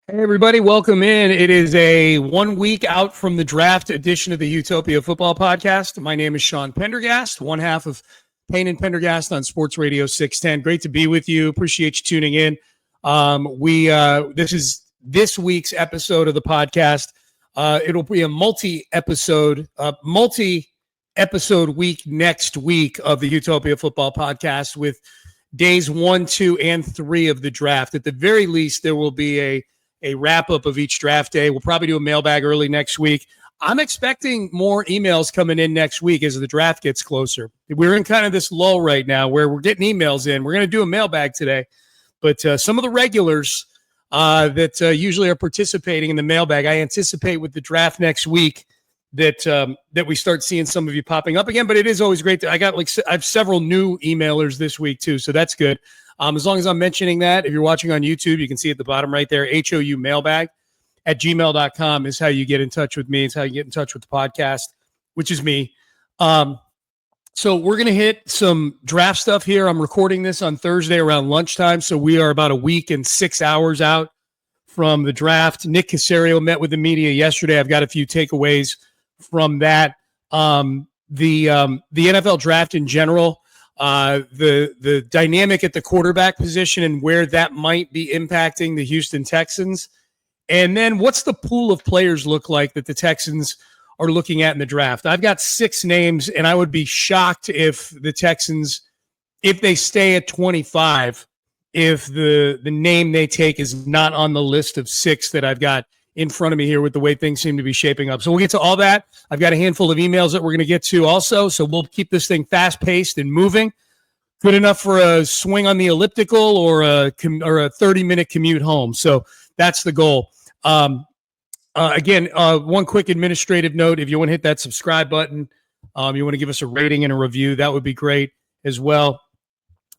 Hey, everybody, welcome in. It is a 1 week out from the draft edition of the Utopia Football Podcast. My name is Sean Pendergast, one half of Payne and Pendergast on Sports Radio 610. Great to be with you. Appreciate you tuning in. This is this week's episode of the podcast. It'll be a multi-episode week next week of the Utopia Football Podcast with days 1, 2, and 3 of the draft. At the very least, there will be a wrap-up of each draft day. We'll probably do a mailbag early next week. I'm expecting more emails coming in next week as the draft gets closer. We're in kind of this lull right now where we're getting emails in. We're going to do a mailbag today, but some of the regulars that usually are participating in the mailbag, I anticipate with the draft next week that we start seeing some of you popping up again. But it is always great. I have several new emailers this week too, so that's good. As long as I'm mentioning that, if you're watching on YouTube, you can see at the bottom right there, HOU mailbag at gmail.com is how you get in touch with me. It's how you get in touch with the podcast, which is me. So we're going to hit some draft stuff here. I'm recording this on Thursday around lunchtime, so we are about a week and 6 hours out from the draft. Nick Caserio met with the media yesterday. I've got a few takeaways from that. The NFL draft in general, the dynamic at the quarterback position and where that might be impacting the Houston Texans. And then what's the pool of players look like that the Texans are looking at in the draft? I've got 6 names, and I would be shocked if the Texans, if they stay at 25, if the name they take is not on the list of 6 that I've got in front of me here with the way things seem to be shaping up. So we'll get to all that. I've got a handful of emails that we're going to get to also. So we'll keep this thing fast-paced and moving. Good enough for a swing on the elliptical or a 30-minute commute home. So that's the goal. Again, one quick administrative note. If you want to hit that subscribe button, you want to give us a rating and a review, that would be great as well.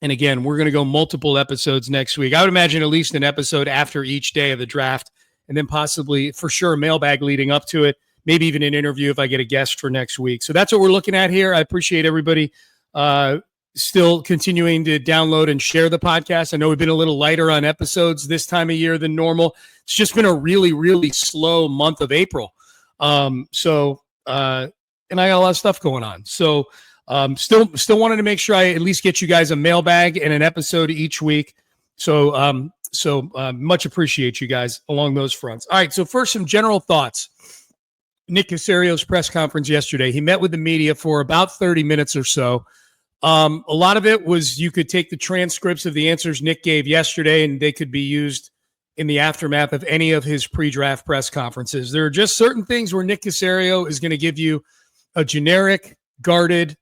And again, we're going to go multiple episodes next week. I would imagine at least an episode after each day of the draft, and then possibly, for sure, a mailbag leading up to it, maybe even an interview if I get a guest for next week. So that's what we're looking at here. I appreciate everybody still continuing to download and share the podcast. I know we've been a little lighter on episodes this time of year than normal. It's just been a really, really slow month of April. And I got a lot of stuff going on. So still wanted to make sure I at least get you guys a mailbag and an episode each week. So much appreciate you guys along those fronts. All right, so first, some general thoughts. Nick Caserio's press conference yesterday. He met with the media for about 30 minutes or so. A lot of it was you could take the transcripts of the answers Nick gave yesterday, and they could be used in the aftermath of any of his pre-draft press conferences. There are just certain things where Nick Caserio is going to give you a generic, guarded,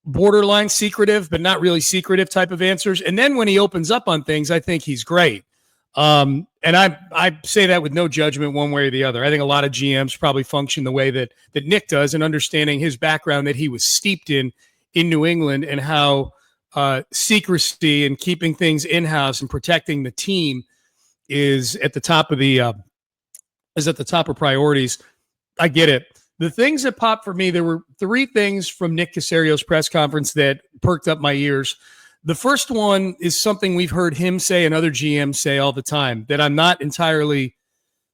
borderline secretive, but not really secretive type of answers. And then when he opens up on things, I think he's great. And I say that with no judgment one way or the other. I think a lot of GMs probably function the way that Nick does, and understanding his background that he was steeped in New England, and how secrecy and keeping things in-house and protecting the team is at the top of priorities. I get it. The things that popped for me, there were 3 things from Nick Caserio's press conference that perked up my ears. The first one is something we've heard him say and other GMs say all the time that I'm not entirely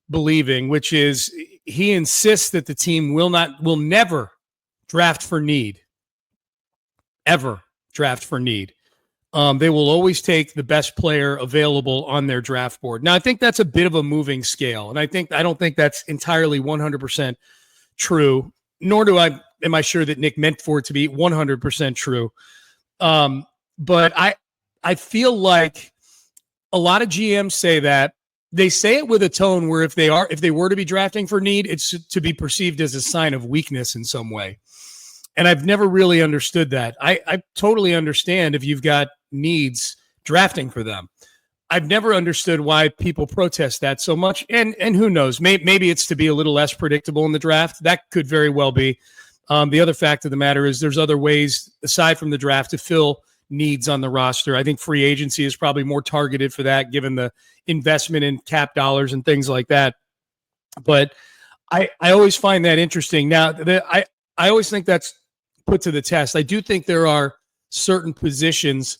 believing, which is he insists that the team will never draft for need. Ever draft for need. They will always take the best player available on their draft board. Now, I think that's a bit of a moving scale, and I don't think that's entirely 100% true, nor am I sure that Nick meant for it to be 100% true. But I feel like a lot of GMs say that. They say it with a tone where if they were to be drafting for need, it's to be perceived as a sign of weakness in some way. And I've never really understood that. I totally understand if you've got needs, drafting for them. I've never understood why people protest that so much. And who knows, maybe it's to be a little less predictable in the draft. That could very well be. The other fact of the matter is there's other ways aside from the draft to fill needs on the roster. I think free agency is probably more targeted for that, given the investment in cap dollars and things like that. But I always find that interesting. Now, I always think that's put to the test. I do think there are certain positions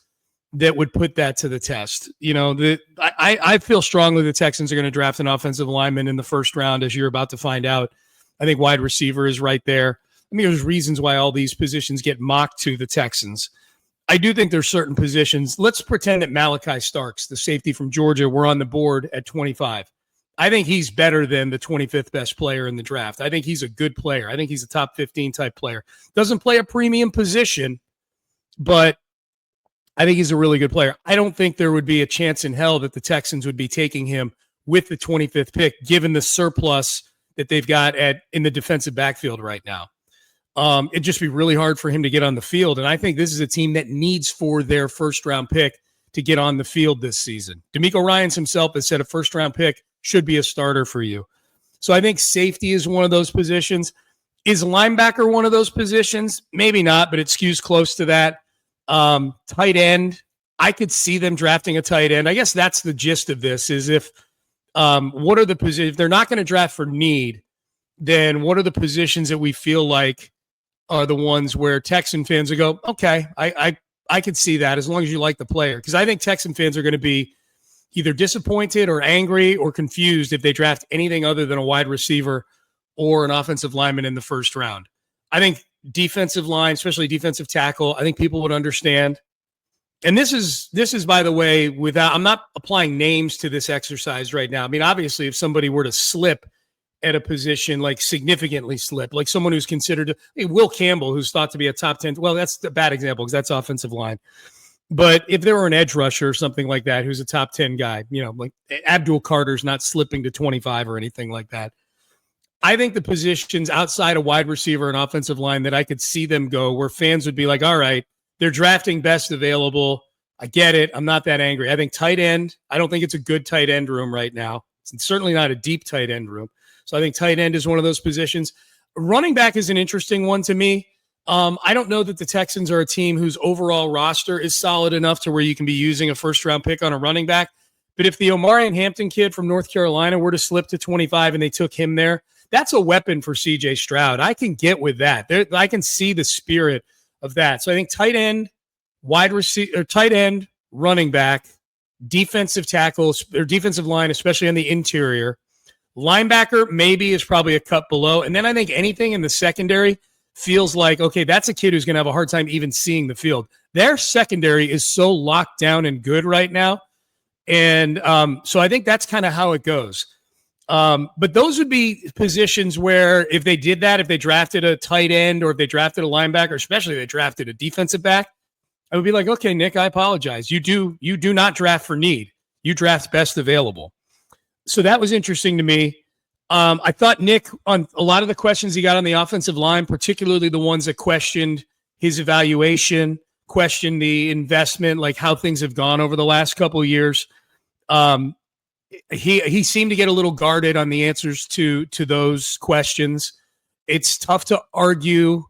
that would put that to the test. I feel strongly the Texans are going to draft an offensive lineman in the first round, as you're about to find out. I think wide receiver is right there. I mean, there's reasons why all these positions get mocked to the Texans. I do think there's certain positions. Let's pretend that Malachi Starks, the safety from Georgia, were on the board at 25. I think he's better than the 25th best player in the draft. I think he's a good player. I think he's a top 15 type player. Doesn't play a premium position, but I think he's a really good player. I don't think there would be a chance in hell that the Texans would be taking him with the 25th pick, given the surplus that they've got in the defensive backfield right now. It'd just be really hard for him to get on the field. And I think this is a team that needs for their first-round pick to get on the field this season. DeMeco Ryans himself has said a first-round pick should be a starter for you. So I think safety is one of those positions. Is linebacker one of those positions? Maybe not, but it skews close to that. Tight end, I could see them drafting a tight end. I guess that's the gist of this, is if what are the positions? If they're not going to draft for need, then what are the positions that we feel like are the ones where Texan fans will go, okay, I could see that as long as you like the player. Because I think Texan fans are going to be either disappointed or angry or confused if they draft anything other than a wide receiver or an offensive lineman in the first round. I think defensive line, especially defensive tackle, I think people would understand. And this is, by the way, I'm not applying names to this exercise right now. I mean, obviously, if somebody were to slip at a position, like significantly slip, like someone who's considered, Will Campbell, who's thought to be a top 10, well, that's a bad example because that's offensive line. But if there were an edge rusher or something like that, who's a top 10 guy, like Abdul Carter's not slipping to 25 or anything like that. I think the positions outside of wide receiver and offensive line that I could see them go where fans would be like, all right, they're drafting best available. I get it. I'm not that angry. I think tight end, I don't think it's a good tight end room right now. It's certainly not a deep tight end room. So I think tight end is one of those positions. Running back is an interesting one to me. I don't know that the Texans are a team whose overall roster is solid enough to where you can be using a first-round pick on a running back. But if the Omarion Hampton kid from North Carolina were to slip to 25 and they took him there, that's a weapon for C.J. Stroud. I can get with that. I can see the spirit of that. So I think tight end, wide receiver, tight end, running back, defensive tackles or defensive line, especially on the interior. Linebacker maybe is probably a cut below. And then I think anything in the secondary feels like, okay, that's a kid who's going to have a hard time even seeing the field. Their secondary is so locked down and good right now. And so I think that's kind of how it goes. But those would be positions where if they did that, if they drafted a tight end or if they drafted a linebacker, especially if they drafted a defensive back, I would be like, okay, Nick, I apologize. You do not draft for need. You draft best available. So that was interesting to me. I thought Nick, on a lot of the questions he got on the offensive line, particularly the ones that questioned his evaluation, questioned the investment, like how things have gone over the last couple of years. He seemed to get a little guarded on the answers to those questions. It's tough to argue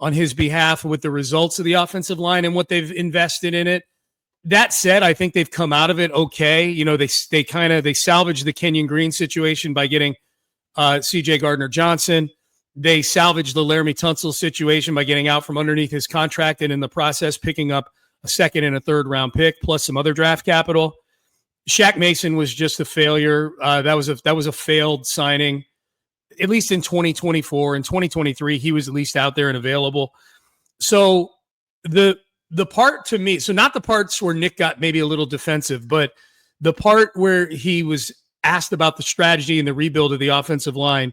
on his behalf with the results of the offensive line and what they've invested in it. That said, I think they've come out of it okay. They salvaged the Kenyon Green situation by getting C.J. Gardner-Johnson. They salvaged the Laramie Tunsil situation by getting out from underneath his contract and in the process picking up a second and a third round pick plus some other draft capital. Shaq Mason was just a failure. That was a failed signing, at least in 2024. In 2023, he was at least out there and available. So the part to me, so not the parts where Nick got maybe a little defensive, but the part where he was asked about the strategy and the rebuild of the offensive line,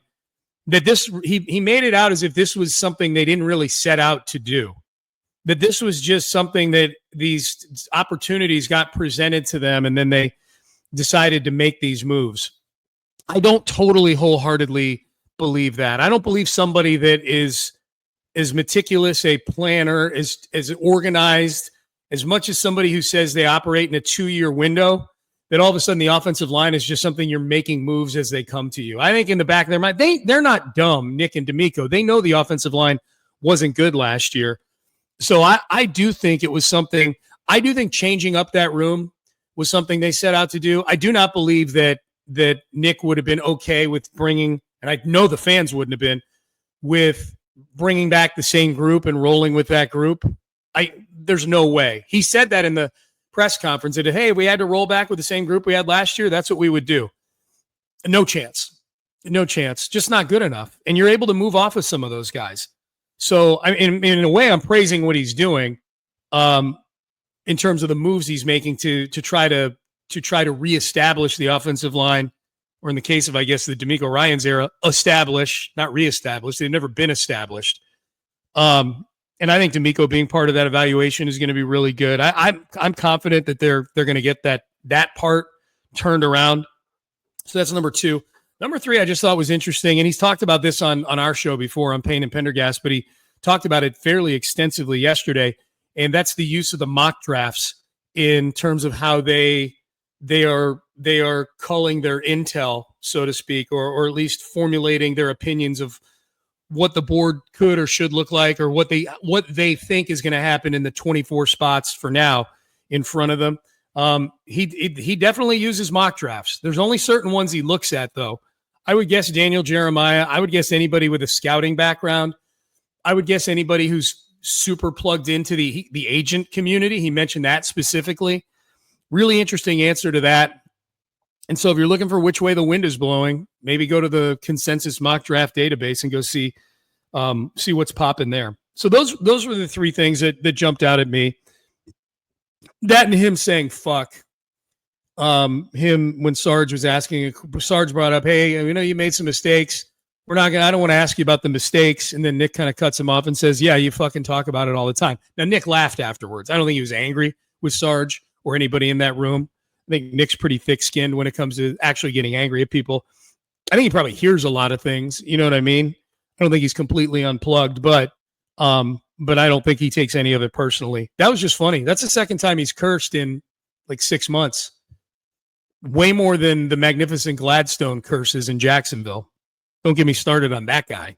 that he made it out as if this was something they didn't really set out to do. That this was just something that these opportunities got presented to them and then they decided to make these moves. I don't totally wholeheartedly believe that. I don't believe somebody that is as meticulous a planner, as organized, as much as somebody who says they operate in a 2-year window, that all of a sudden the offensive line is just something you're making moves as they come to you. I think in the back of their mind, they're not dumb, Nick and DeMeco. They know the offensive line wasn't good last year. So I do think it was something, I do think changing up that room was something they set out to do. I do not believe that Nick would have been okay with bringing, and I know the fans wouldn't have been, with bringing back the same group and rolling with that group. There's no way. He said that in the press conference and said, hey, we had to roll back with the same group we had last year, that's what we would do. No chance. No chance. Just not good enough. And you're able to move off of some of those guys. So in a way, I'm praising what he's doing in terms of the moves he's making to try to reestablish the offensive line, or in the case of, I guess, the DeMeco Ryans era, establish, not reestablish. They've never been established. And I think DeMeco being part of that evaluation is going to be really good. I'm confident that they're going to get that part turned around. So that's number 2. Number 3, I just thought was interesting, and he's talked about this on our show before on Payne and Pendergast, but he talked about it fairly extensively yesterday, and that's the use of the mock drafts in terms of how they are culling their intel, so to speak, or at least formulating their opinions of what the board could or should look like, or what they think is going to happen in the 24 spots for now in front of them. He definitely uses mock drafts. There's only certain ones he looks at, though. I would guess Daniel Jeremiah. I would guess anybody with a scouting background. I would guess anybody who's super plugged into the agent community. He mentioned that specifically. Really interesting answer to that. And so if you're looking for which way the wind is blowing, maybe go to the consensus mock draft database and go see what's popping there. So those were the 3 things that jumped out at me. That and him saying fuck. Him when Sarge was asking, Sarge brought up, hey, you made some mistakes. I don't want to ask you about the mistakes. And then Nick kind of cuts him off and says, yeah, you fucking talk about it all the time. Now, Nick laughed afterwards. I don't think he was angry with Sarge or anybody in that room. I think Nick's pretty thick-skinned when it comes to actually getting angry at people. I think he probably hears a lot of things. You know what I mean? I don't think he's completely unplugged, but I don't think he takes any of it personally. That was just funny. That's the second time he's cursed in like 6 months. Way more than the magnificent Gladstone curses in Jacksonville. Don't get me started on that guy.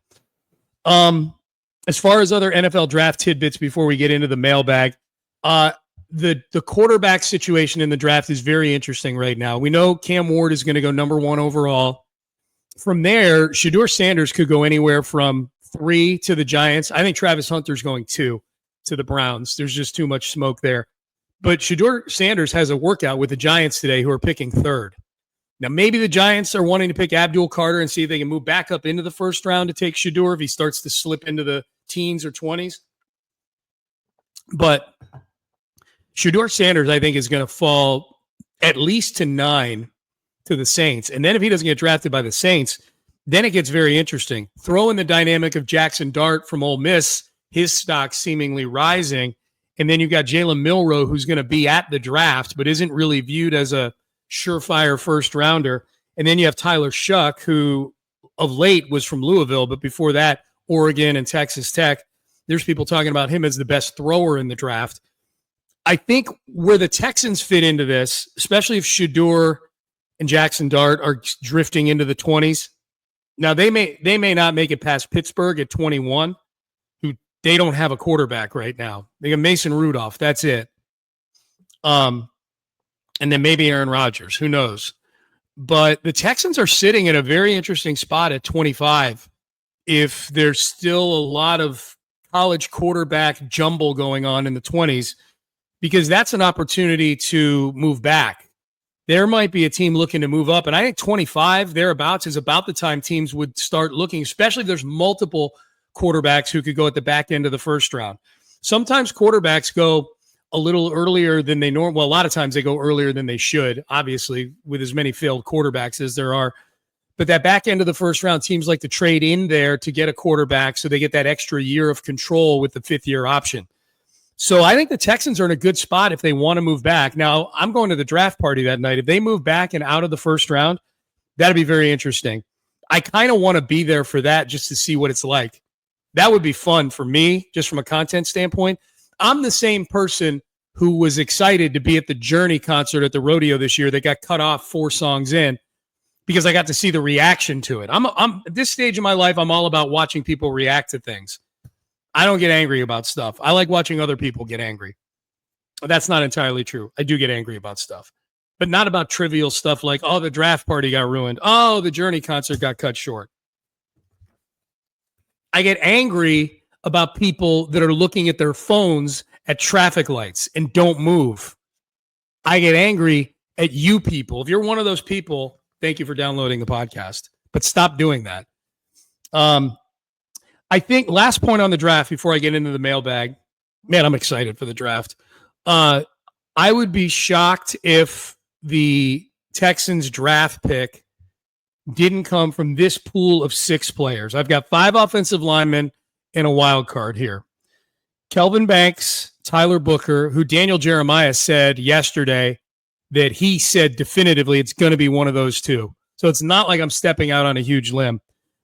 As far as other NFL draft tidbits before we get into the mailbag, the quarterback situation in the draft is very interesting right now. We know Cam Ward is going to go number 1 overall. From there, Shedeur Sanders could go anywhere from 3 to the Giants. I think Travis Hunter's going 2 to the Browns. There's just too much smoke there. But Shedeur Sanders has a workout with the Giants today who are picking 3rd. Now, maybe the Giants are wanting to pick Abdul Carter and see if they can move back up into the first round to take Shedeur if he starts to slip into the teens or 20s. But Shedeur Sanders, I think, is going to fall at least to 9 to the Saints. And then if he doesn't get drafted by the Saints, then it gets very interesting. Throw in the dynamic of Jackson Dart from Ole Miss, his stock seemingly rising. And then you've got Jalen Milroe, who's going to be at the draft, but isn't really viewed as a surefire first rounder. And then you have Tyler Shuck, who of late was from Louisville, but before that, Oregon and Texas Tech. There's people talking about him as the best thrower in the draft. I think where the Texans fit into this, especially if Shedeur and Jackson Dart are drifting into the 20s. Now, they may not make it past Pittsburgh at 21, who they don't have a quarterback right now. They got Mason Rudolph. That's it. And then maybe Aaron Rodgers. Who knows? But the Texans are sitting in a very interesting spot at 25 if there's still a lot of college quarterback jumble going on in the 20s, because that's an opportunity to move back. There might be a team looking to move up, and I think 25, thereabouts, is about the time teams would start looking, especially if there's multiple quarterbacks who could go at the back end of the first round. Sometimes quarterbacks go a little earlier than they normally. Well, a lot of times they go earlier than they should, obviously, with as many failed quarterbacks as there are. But that back end of the first round, teams like to trade in there to get a quarterback so they get that extra year of control with the 5th-year option. So I think the Texans are in a good spot if they want to move back. Now, I'm going to the draft party that night. If they move back and out of the first round, that'd be very interesting. I kind of want to be there for that just to see what it's like. That would be fun for me, just from a content standpoint. I'm the same person who was excited to be at the Journey concert at the rodeo this year that got cut off 4 songs in because I got to see the reaction to it. I'm at this stage of my life, I'm all about watching people react to things. I don't get angry about stuff. I like watching other people get angry. That's not entirely true. I do get angry about stuff, but not about trivial stuff like, oh, the draft party got ruined. Oh, the Journey concert got cut short. I get angry about people that are looking at their phones at traffic lights and don't move. I get angry at you people. If you're one of those people, thank you for downloading the podcast, but stop doing that. I think last point on the draft before I get into the mailbag, man, I'm excited for the draft. I would be shocked if the Texans draft pick didn't come from this pool of 6 players. I've got 5 offensive linemen and a wild card here. Kelvin Banks, Tyler Booker, who Daniel Jeremiah said yesterday that he said definitively it's going to be one of those 2. So it's not like I'm stepping out on a huge limb.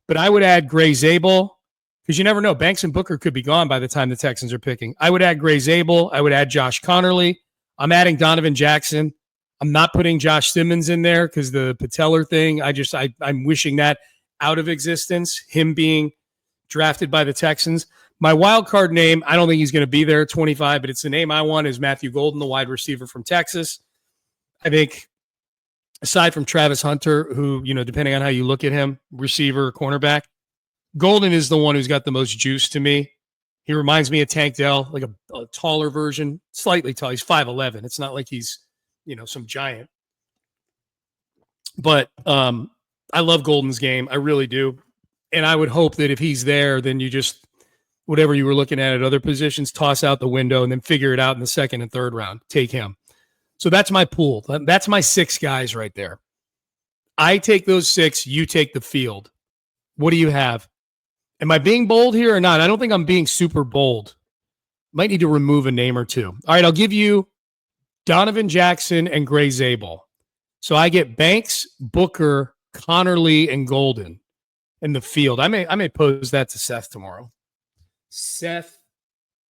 But I would add Gray Zabel, because you never know. Banks and Booker could be gone by the time the Texans are picking. I would add Gray Zabel. I would add Josh Connerly. I'm adding Donovan Jackson. I'm not putting Josh Simmons in there because the patellar thing, I'm wishing that out of existence, him being drafted by the Texans. My wild card name, I don't think he's going to be there at 25, but it's the name I want, is Matthew Golden, the wide receiver from Texas. I think aside from Travis Hunter, who, depending on how you look at him, receiver, cornerback, Golden is the one who's got the most juice to me. He reminds me of Tank Dell, like a taller version, slightly tall. He's 5'11". It's not like he's, some giant. But I love Golden's game. I really do. And I would hope that if he's there, then you just, whatever you were looking at other positions, toss out the window and then figure it out in the second and third round. Take him. So that's my pool. That's my 6 guys right there. I take those 6. You take the field. What do you have? Am I being bold here or not? I don't think I'm being super bold. Might need to remove a name or 2. All right, I'll give you Donovan Jackson and Gray Zabel. So I get Banks, Booker, Connerly, and Golden in the field. I may pose that to Seth tomorrow. Seth,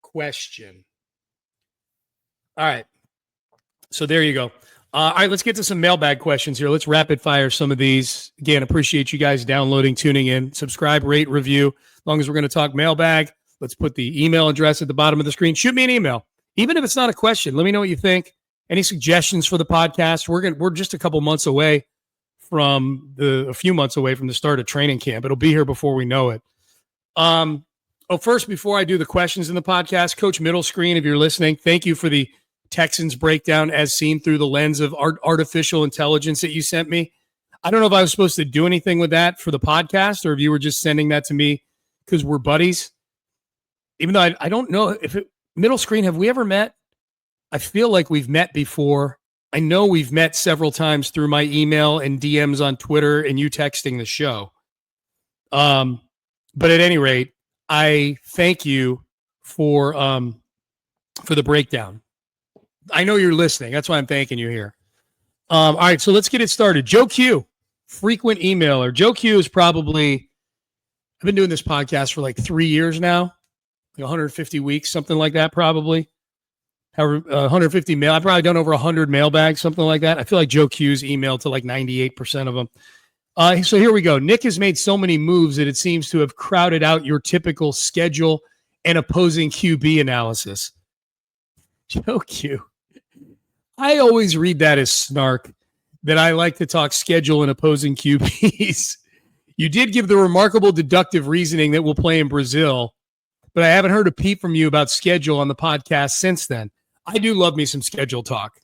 question. All right. So there you go. All right, let's get to some mailbag questions here. Let's rapid fire some of these. Again, appreciate you guys downloading, tuning in. Subscribe, rate, review. As long as we're going to talk mailbag, let's put the email address at the bottom of the screen. Shoot me an email. Even if it's not a question, let me know what you think. Any suggestions for the podcast? We're just a few months away from the start of training camp. It'll be here before we know it. First, before I do the questions in the podcast, Coach Middle Screen, if you're listening, thank you for the Texans breakdown as seen through the lens of artificial intelligence that you sent me. I don't know if I was supposed to do anything with that for the podcast or if you were just sending that to me because we're buddies. Even though I don't know if Middle Screen, have we ever met? I feel like we've met before. I know we've met several times through my email and DMs on Twitter and you texting the show. But at any rate, I thank you for the breakdown. I know you're listening. That's why I'm thanking you here. All right, so let's get it started. Joe Q, frequent emailer. Joe Q is probably, I've been doing this podcast for like 3 years now, like 150 weeks, something like that, probably. However, 150 mail. I've probably done over 100 mailbags, something like that. I feel like Joe Q's emailed to like 98% of them. So here we go. Nick has made so many moves that it seems to have crowded out your typical schedule and opposing QB analysis. Joe Q. I always read that as snark, that I like to talk schedule and opposing QBs. You did give the remarkable deductive reasoning that we'll play in Brazil, but I haven't heard a peep from you about schedule on the podcast since then. I do love me some schedule talk.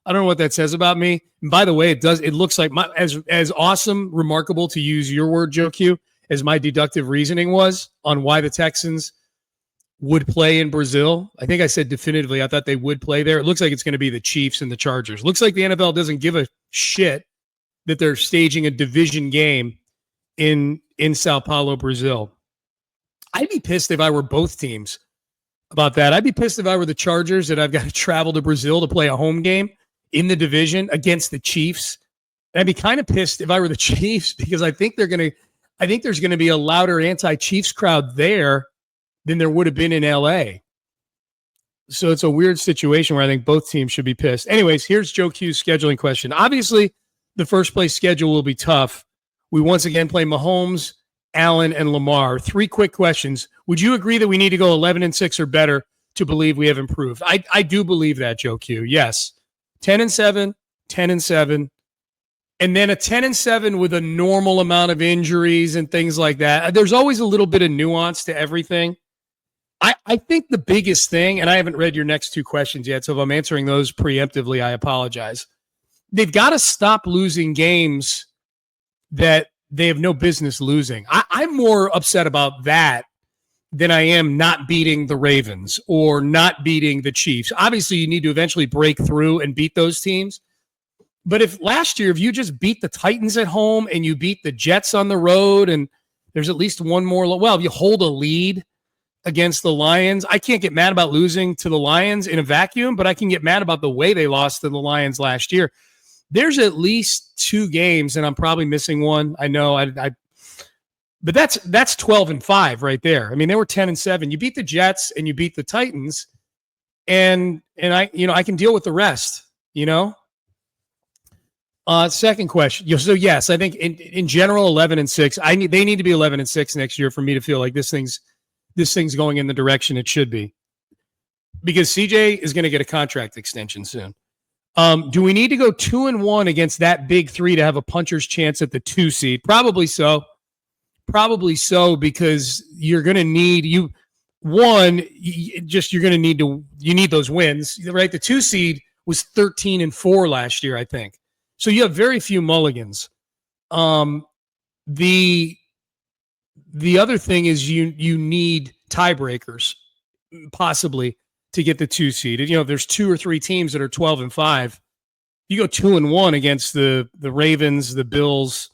I don't know what that says about me. And by the way, it looks like as awesome, remarkable, to use your word, Joe Q, as my deductive reasoning was on why the Texans would play in Brazil. I think I said definitively I thought they would play there. It looks like it's going to be the Chiefs and the Chargers. Looks like the NFL doesn't give a shit that they're staging a division game in Sao Paulo, Brazil. I'd be pissed if I were both teams about that. I'd be pissed if I were the Chargers that I've got to travel to Brazil to play a home game in the division against the Chiefs. And I'd be kind of pissed if I were the Chiefs because I think there's going to be a louder anti-Chiefs crowd there than there would have been in LA. So it's a weird situation where I think both teams should be pissed. Anyways, here's Joe Q's scheduling question. Obviously, the first place schedule will be tough. We once again play Mahomes, Allen, and Lamar. 3 quick questions. Would you agree that we need to go 11-6 or better to believe we have improved? I do believe that, Joe Q. Yes. 10-7, 10-7, and then a 10-7 with a normal amount of injuries and things like that. There's always a little bit of nuance to everything. I think the biggest thing, and I haven't read your next two questions yet, so if I'm answering those preemptively, I apologize. They've got to stop losing games that they have no business losing. I'm more upset about that than I am not beating the Ravens or not beating the Chiefs. Obviously, you need to eventually break through and beat those teams. But if last year, if you just beat the Titans at home and you beat the Jets on the road and there's at least one more, well, if you hold a lead against the Lions, I can't get mad about losing to the Lions in a vacuum, but I can get mad about the way they lost to the Lions last year. There's at least two games, and I'm probably missing one. I know, but that's 12-5 right there. I mean, they were 10-7. You beat the Jets and you beat the Titans, and I can deal with the rest. Second question. So yes, I think in general 11-6. They need to be 11-6 next year for me to feel like this thing's going in the direction it should be, because CJ is going to get a contract extension soon. Do we need to go 2-1 against that big three to have a puncher's chance at the 2 seed? Probably so. Because you're going to need you need those wins, right? The 2 seed was 13-4 last year, I think. So you have very few mulligans. The other thing is you need tiebreakers possibly to get the 2 seed. If there's 2 or 3 teams that are 12-5, you go 2-1 against the Ravens, the Bills,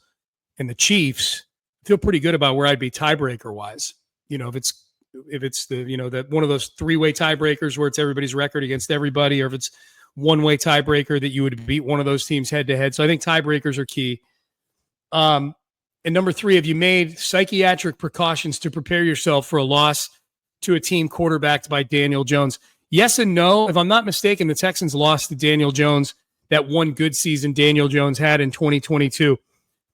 and the Chiefs. I feel pretty good about where I'd be tiebreaker wise. If it's that one of those 3-way tiebreakers where it's everybody's record against everybody, or if it's 1-way tiebreaker that you would beat one of those teams head to head. So I think tiebreakers are key. And number 3, have you made psychiatric precautions to prepare yourself for a loss to a team quarterbacked by Daniel Jones? Yes and no. If I'm not mistaken, the Texans lost to Daniel Jones, that one good season Daniel Jones had in 2022.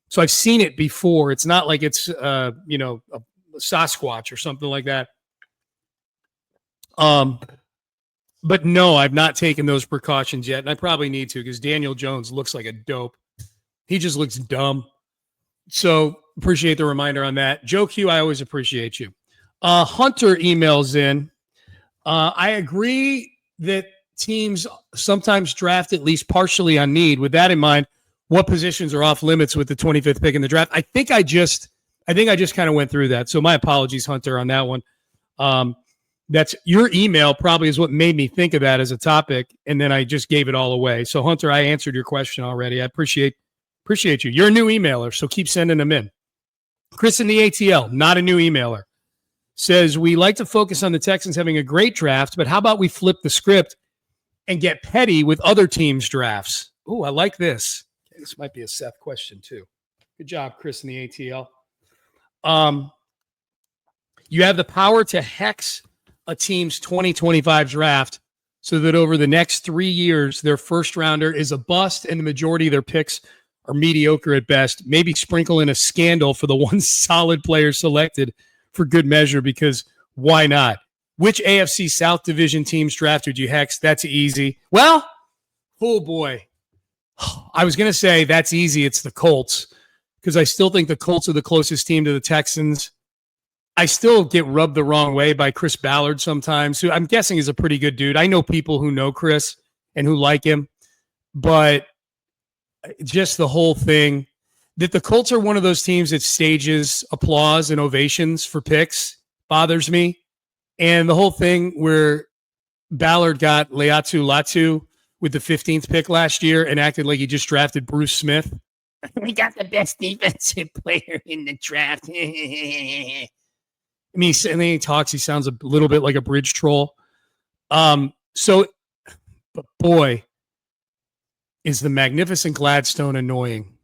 So I've seen it before. It's not like it's a Sasquatch or something like that. But no, I've not taken those precautions yet, and I probably need to, because Daniel Jones looks like a dope. He just looks dumb. So appreciate the reminder on that. Joe Q, I always appreciate you. Hunter emails in. I agree that teams sometimes draft at least partially on need. With that in mind, what positions are off limits with the 25th pick in the draft? I think I just kind of went through that. So my apologies, Hunter, on that one. That's your email probably is what made me think of that as a topic, and then I just gave it all away. So Hunter, I answered your question already. I appreciate you. You're a new emailer, so keep sending them in. Chris in the ATL, not a new emailer, says, we like to focus on the Texans having a great draft, but how about we flip the script and get petty with other teams' drafts? Oh, I like this. Okay, this might be a Seth question too. Good job, Chris in the ATL. You have the power to hex a team's 2025 draft so that over the next 3 years, their first rounder is a bust and the majority of their picks are mediocre at best. Maybe sprinkle in a scandal for the one solid player selected for good measure, because why not? Which AFC South Division teams drafted you hex? That's easy. Well, oh boy. I was going to say that's easy. It's the Colts, because I still think the Colts are the closest team to the Texans. I still get rubbed the wrong way by Chris Ballard sometimes, who I'm guessing is a pretty good dude. I know people who know Chris and who like him, but just the whole thing that the Colts are one of those teams that stages applause and ovations for picks bothers me. And the whole thing where Ballard got Leatu Latu with the 15th pick last year and acted like he just drafted Bruce Smith. We got the best defensive player in the draft. I mean, and then he talks, he sounds a little bit like a bridge troll. But boy, is the magnificent Gladstone annoying.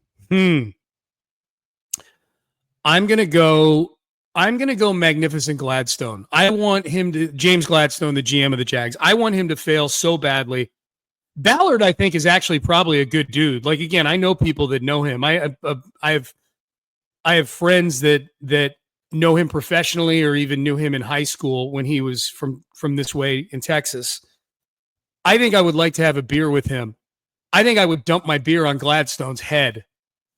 I'm going to go magnificent Gladstone. I want him to, James Gladstone, the GM of the Jags, I want him to fail so badly. Ballard, I think, is actually probably a good dude. Like, again, I know people that know him. I have friends that know him professionally or even knew him in high school when he was from this way in Texas. I think I would like to have a beer with him. I think I would dump my beer on Gladstone's head.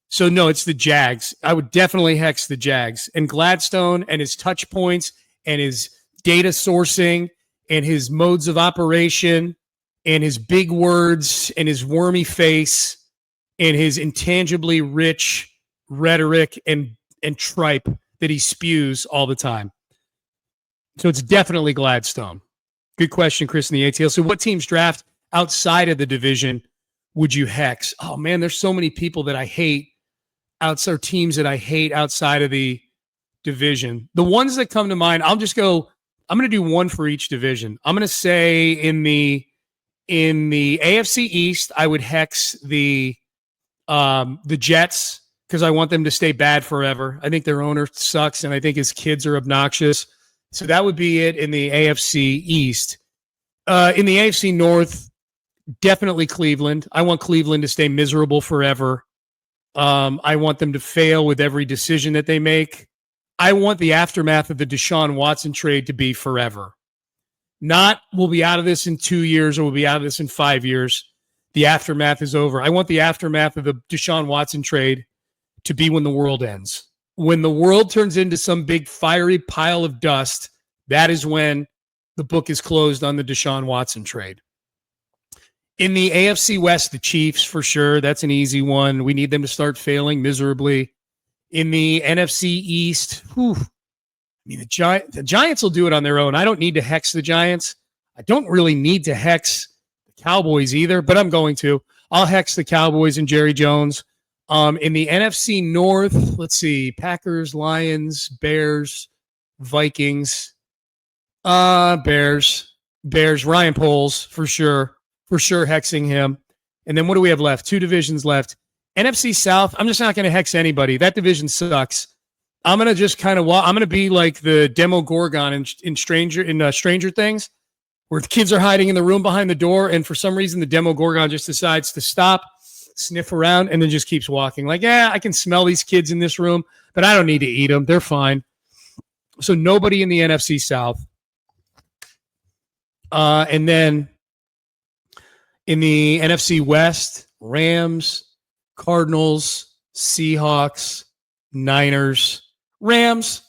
So no, it's the Jags. I would definitely hex the Jags. And Gladstone and his touch points and his data sourcing and his modes of operation and his big words and his wormy face and his intangibly rich rhetoric and tripe that he spews all the time. So it's definitely Gladstone. Good question, Chris in the ATL. So what teams draft outside of the division would you hex? Oh, man, there's so many people that I hate, outside teams that I hate outside of the division. The ones that come to mind, I'm going to do one for each division. I'm going to say in the AFC East, I would hex the Jets because I want them to stay bad forever. I think their owner sucks, and I think his kids are obnoxious. So that would be it in the AFC East. In the AFC North, definitely Cleveland. I want Cleveland to stay miserable forever. I want them to fail with every decision that they make. I want the aftermath of the Deshaun Watson trade to be forever. Not we'll be out of this in 2 years or we'll be out of this in 5 years. The aftermath is over. I want the aftermath of the Deshaun Watson trade to be when the world ends. When the world turns into some big fiery pile of dust, that is when the book is closed on the Deshaun Watson trade. In the AFC West, the Chiefs, for sure. That's an easy one. We need them to start failing miserably. In the NFC East, the Giants will do it on their own. I don't need to hex the Giants. I don't really need to hex the Cowboys either, but I'm going to. I'll hex the Cowboys and Jerry Jones. In the NFC North, let's see, Packers, Lions, Bears, Vikings, Bears, Ryan Poles, for sure hexing him. And then what do we have left? 2 divisions left. NFC South, I'm just not going to hex anybody. That division sucks. I'm going to just I'm going to be like the Demogorgon in Stranger Things, where the kids are hiding in the room behind the door, and for some reason the Demogorgon just decides to stop, sniff around, and then just keeps walking. Like, I can smell these kids in this room, but I don't need to eat them. They're fine. So nobody in the NFC South. And then in the NFC West, Rams, Cardinals, Seahawks, Niners, Rams.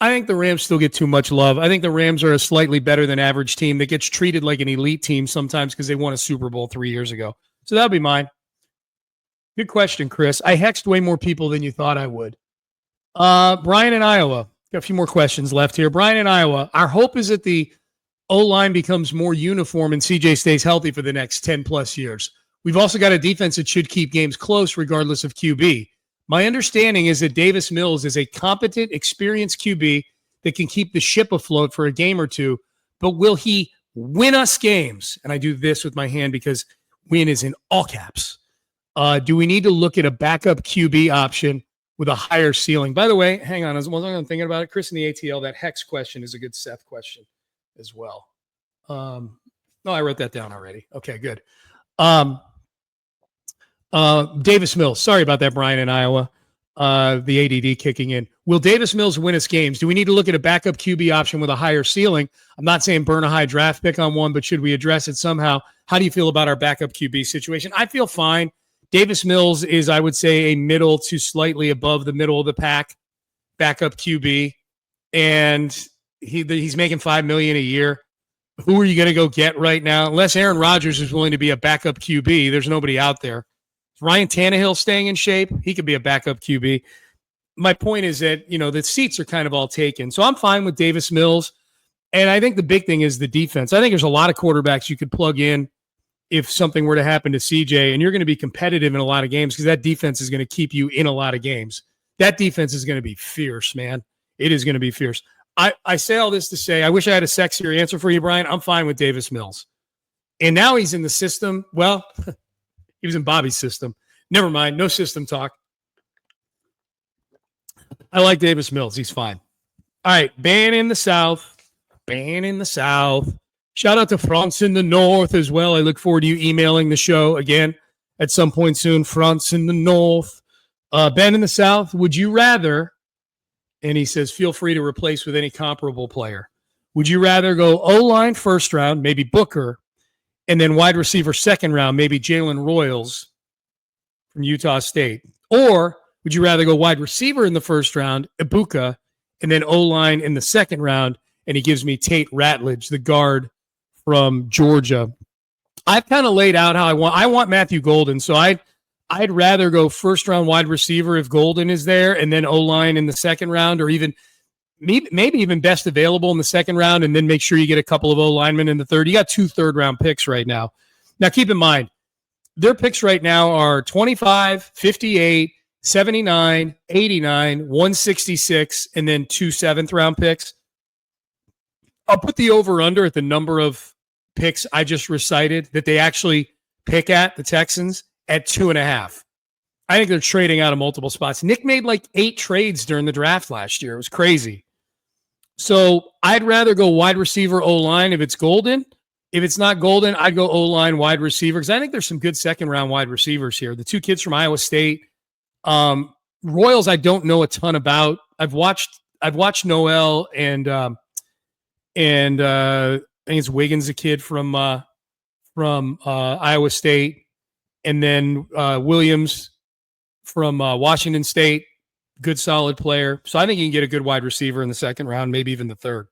I think the Rams still get too much love. I think the Rams are a slightly better than average team that gets treated like an elite team sometimes because they won a Super Bowl 3 years ago. So that'll be mine. Good question, Chris. I hexed way more people than you thought I would. Brian in Iowa. Got a few more questions left here. Brian in Iowa. Our hope is that the O-line becomes more uniform and CJ stays healthy for the next 10 plus years. We've also got a defense that should keep games close regardless of QB. My understanding is that Davis Mills is a competent, experienced QB that can keep the ship afloat for a game or two, but will he win us games? And I do this with my hand because win is in all caps. Do we need to look at a backup QB option with a higher ceiling? By the way, hang on. As I'm thinking about it, Chris in the ATL, that hex question is a good Seth question as well. No, I wrote that down already. Okay, good. Davis Mills. Sorry about that, Brian in Iowa. The ADD kicking in. Will Davis Mills win us games? Do we need to look at a backup QB option with a higher ceiling? I'm not saying burn a high draft pick on one, but should we address it somehow? How do you feel about our backup QB situation? I feel fine. Davis Mills is, I would say, a middle to slightly above the middle of the pack backup QB, and he's making $5 million a year. Who are you going to go get right now? Unless Aaron Rodgers is willing to be a backup QB, there's nobody out there. Ryan Tannehill staying in shape, he could be a backup QB. My point is that, the seats are kind of all taken. So I'm fine with Davis Mills. And I think the big thing is the defense. I think there's a lot of quarterbacks you could plug in if something were to happen to CJ, and you're going to be competitive in a lot of games because that defense is going to keep you in a lot of games. That defense is going to be fierce, man. It is going to be fierce. I say all this to say, I wish I had a sexier answer for you, Brian. I'm fine with Davis Mills. And now he's in the system. Well, he was in Bobby's system. Never mind. No system talk. I like Davis Mills. He's fine. All right. Ban in the South. Shout out to France in the North as well. I look forward to you emailing the show again at some point soon. France in the North. Ben in the South. Would you rather, and he says, feel free to replace with any comparable player. Would you rather go O-line first round, maybe Booker, and then wide receiver second round, maybe Jalen Royals from Utah State? Or would you rather go wide receiver in the first round, Ibuka, and then O-line in the second round, and he gives me Tate Ratledge, the guard from Georgia. I've kind of laid out how I want Matthew Golden, so I'd rather go first-round wide receiver if Golden is there, and then O-line in the second round, or even maybe even best available in the second round, and then make sure you get a couple of O-linemen in the third. You got 2 third-round picks right now. Now, keep in mind, their picks right now are 25, 58, 79, 89, 166, and then 2 seventh-round picks. I'll put the over-under at the number of picks I just recited that they actually pick at, the Texans, at 2.5. I think they're trading out of multiple spots. Nick made like 8 trades during the draft last year. It was crazy. So I'd rather go wide receiver, O-line if it's Golden. If it's not Golden, I'd go O-line, wide receiver, because I think there's some good second-round wide receivers here. The 2 kids from Iowa State. Royals I don't know a ton about. I've watched Noel and I think it's Wiggins, a kid from Iowa State, and then Williams from Washington State. Good, solid player. So I think you can get a good wide receiver in the second round, maybe even the third.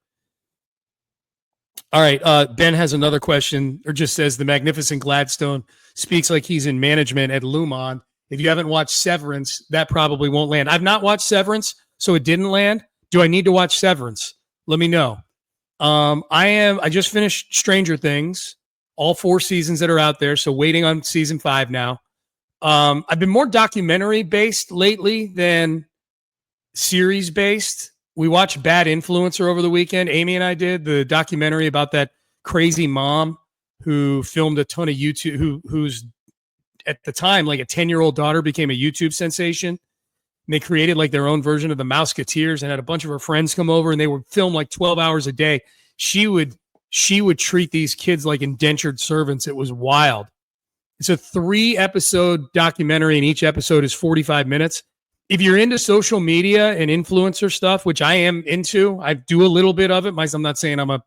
All right. Ben has another question, or just says the magnificent Gladstone speaks like he's in management at Lumon. If you haven't watched Severance, that probably won't land. I've not watched Severance, so it didn't land. Do I need to watch Severance? Let me know. I just finished Stranger Things, all 4 seasons that are out there. So waiting on season 5 now. I've been more documentary based lately than series based. We watched Bad Influencer over the weekend. Amy and I did the documentary about that crazy mom who filmed a ton of YouTube, who's at the time, like a 10-year-old daughter became a YouTube sensation. And they created like their own version of the Mouseketeers and had a bunch of her friends come over, and they would film like 12 hours a day. She would treat these kids like indentured servants. It was wild. It's a 3-episode documentary, and each episode is 45 minutes. If you're into social media and influencer stuff, which I am into, I do a little bit of it. I'm not saying I'm a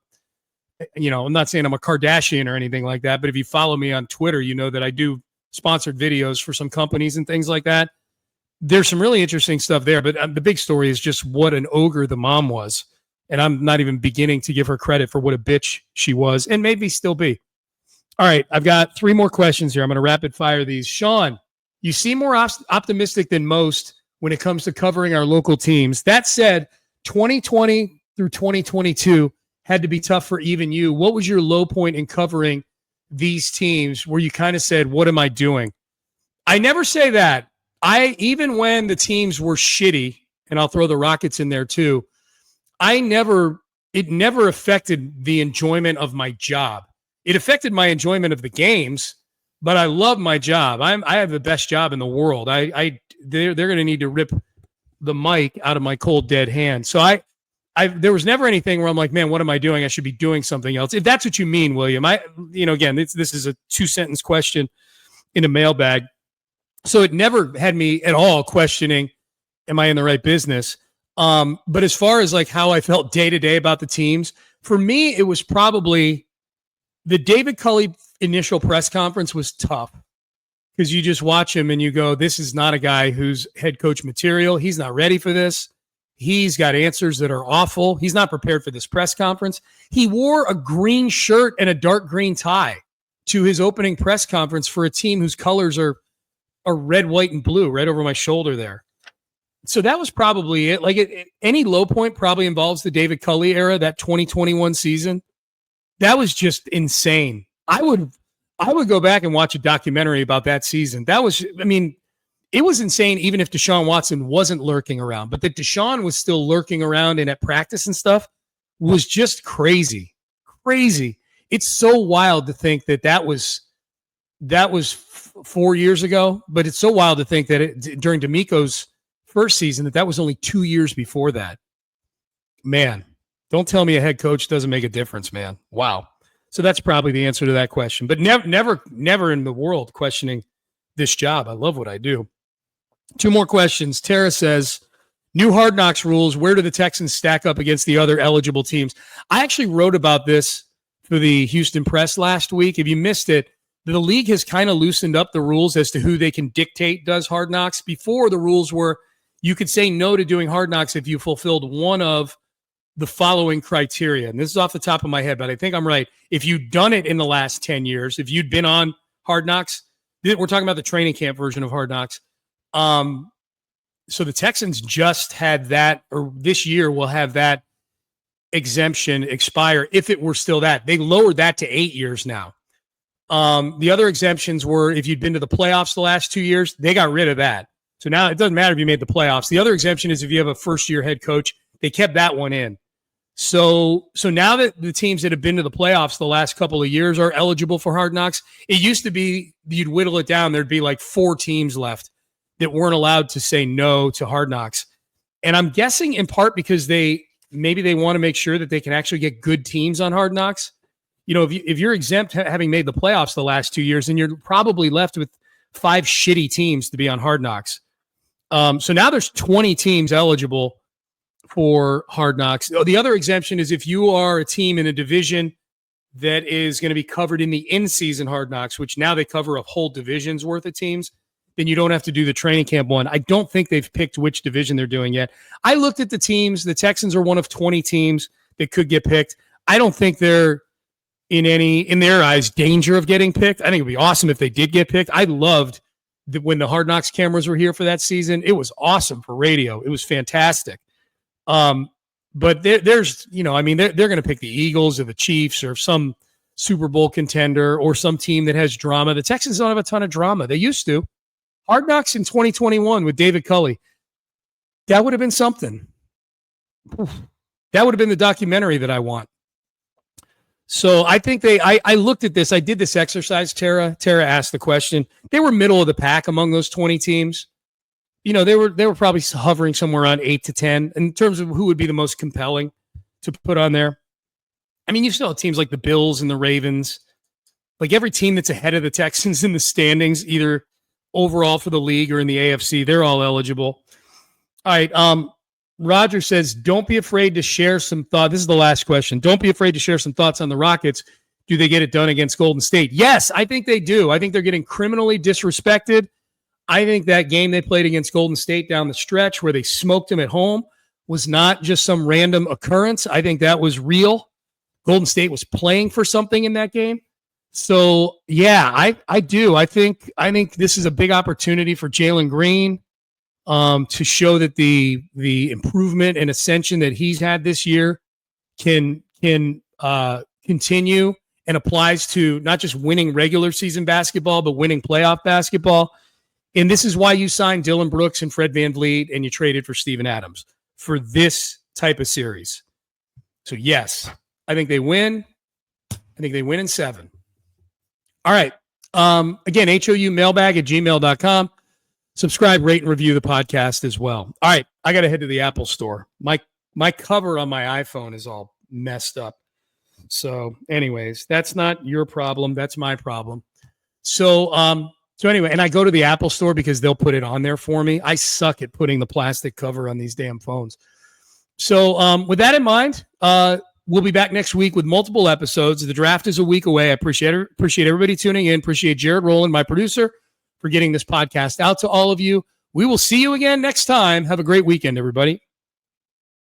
Kardashian or anything like that. But if you follow me on Twitter, you know that I do sponsored videos for some companies and things like that. There's some really interesting stuff there. But the big story is just what an ogre the mom was. And I'm not even beginning to give her credit for what a bitch she was and maybe still be. All right, I've got 3 more questions here. I'm going to rapid fire these. Sean, you seem more optimistic than most when it comes to covering our local teams. That said, 2020 through 2022 had to be tough for even you. What was your low point in covering these teams where you kind of said, what am I doing? I never say that. Even when the teams were shitty, and I'll throw the Rockets in there too, it never affected the enjoyment of my job. It affected my enjoyment of the games, but I love my job. I have the best job in the world. They're going to need to rip the mic out of my cold dead hand. So there was never anything where I'm like, man, what am I doing? I should be doing something else. If that's what you mean, William, again, this is a 2-sentence question in a mailbag. So it never had me at all questioning, am I in the right business? But as far as like how I felt day to day about the teams, for me, it was probably the David Culley initial press conference was tough because you just watch him and you go, this is not a guy who's head coach material. He's not ready for this. He's got answers that are awful. He's not prepared for this press conference. He wore a green shirt and a dark green tie to his opening press conference for a team whose colors are red, white, and blue right over my shoulder there. So that was probably it. Like any low point probably involves the David Culley era, that 2021 season. That was just insane. I would go back and watch a documentary about that season. It was insane even if Deshaun Watson wasn't lurking around. But that Deshaun was still lurking around and at practice and stuff was just crazy. Crazy. It's so wild to think that was 4 years ago, but it's so wild to think that during D'Amico's first season that was only 2 years before that. Man, don't tell me a head coach doesn't make a difference, man. Wow. So that's probably the answer to that question. But never in the world questioning this job. I love what I do. 2 more questions. Tara says, new Hard Knocks rules. Where do the Texans stack up against the other eligible teams? I actually wrote about this for the Houston Press last week. If you missed it, the league has kind of loosened up the rules as to who they can dictate does Hard Knocks. Before, the rules were you could say no to doing Hard Knocks if you fulfilled one of the following criteria. And this is off the top of my head, but I think I'm right. If you'd done it in the last 10 years, if you'd been on Hard Knocks, we're talking about the training camp version of Hard Knocks. So the Texans just had that, or this year will have that exemption expire if it were still that. They lowered that to 8 years now. The other exemptions were if you'd been to the playoffs the last 2 years, they got rid of that. So now it doesn't matter if you made the playoffs. The other exemption is if you have a first-year head coach. They kept that one in. So now that the teams that have been to the playoffs the last couple of years are eligible for Hard Knocks, it used to be you'd whittle it down. There'd be like 4 teams left that weren't allowed to say no to Hard Knocks. And I'm guessing in part because maybe they want to make sure that they can actually get good teams on Hard Knocks. You know, if you're exempt having made the playoffs the last 2 years, then you're probably left with 5 shitty teams to be on Hard Knocks. So now there's 20 teams eligible for Hard Knocks. The other exemption is if you are a team in a division that is going to be covered in the in-season Hard Knocks, which now they cover a whole division's worth of teams, then you don't have to do the training camp one. I don't think they've picked which division they're doing yet. I looked at the teams. The Texans are one of 20 teams that could get picked. I don't think they're in their eyes, danger of getting picked. I think it'd be awesome if they did get picked. I loved when the Hard Knocks cameras were here for that season. It was awesome for radio. It was fantastic. But there's, you know, I mean, they're going to pick the Eagles or the Chiefs or some Super Bowl contender or some team that has drama. The Texans don't have a ton of drama. They used to. Hard Knocks in 2021 with David Culley. That would have been something. That would have been the documentary that I want. So I think I looked at this. I did this exercise. Tara asked the question. They were middle of the pack among those 20 teams. You know, they were probably hovering somewhere around 8 to 10 in terms of who would be the most compelling to put on there. I mean, you still have teams like the Bills and the Ravens. Like every team that's ahead of the Texans in the standings, either overall for the league or in the AFC, they're all eligible. All right. Roger says, don't be afraid to share some thought. This is the last question. Don't be afraid to share some thoughts on the Rockets. Do they get it done against Golden State? Yes, I think they do. I think they're getting criminally disrespected. I think that game they played against Golden State down the stretch where they smoked them at home was not just some random occurrence. I think that was real. Golden State was playing for something in that game. So, yeah, I do. I think this is a big opportunity for Jalen Green to show that the improvement and ascension that he's had this year can continue and applies to not just winning regular season basketball, but winning playoff basketball. And this is why you signed Dylan Brooks and Fred VanVleet and you traded for Steven Adams for this type of series. So, yes, I think they win. I think they win in 7. All right. Again, HOU mailbag at gmail.com. Subscribe, rate, and review the podcast as well. All right. I got to head to the Apple store. My cover on my iPhone is all messed up. So anyways, that's not your problem. That's my problem. So anyway, and I go to the Apple store because they'll put it on there for me. I suck at putting the plastic cover on these damn phones. So with that in mind, we'll be back next week with multiple episodes. The draft is a week away. I appreciate everybody tuning in. Appreciate Jared Rowland, my producer, for getting this podcast out to all of you. We will see you again next time. Have a great weekend, everybody.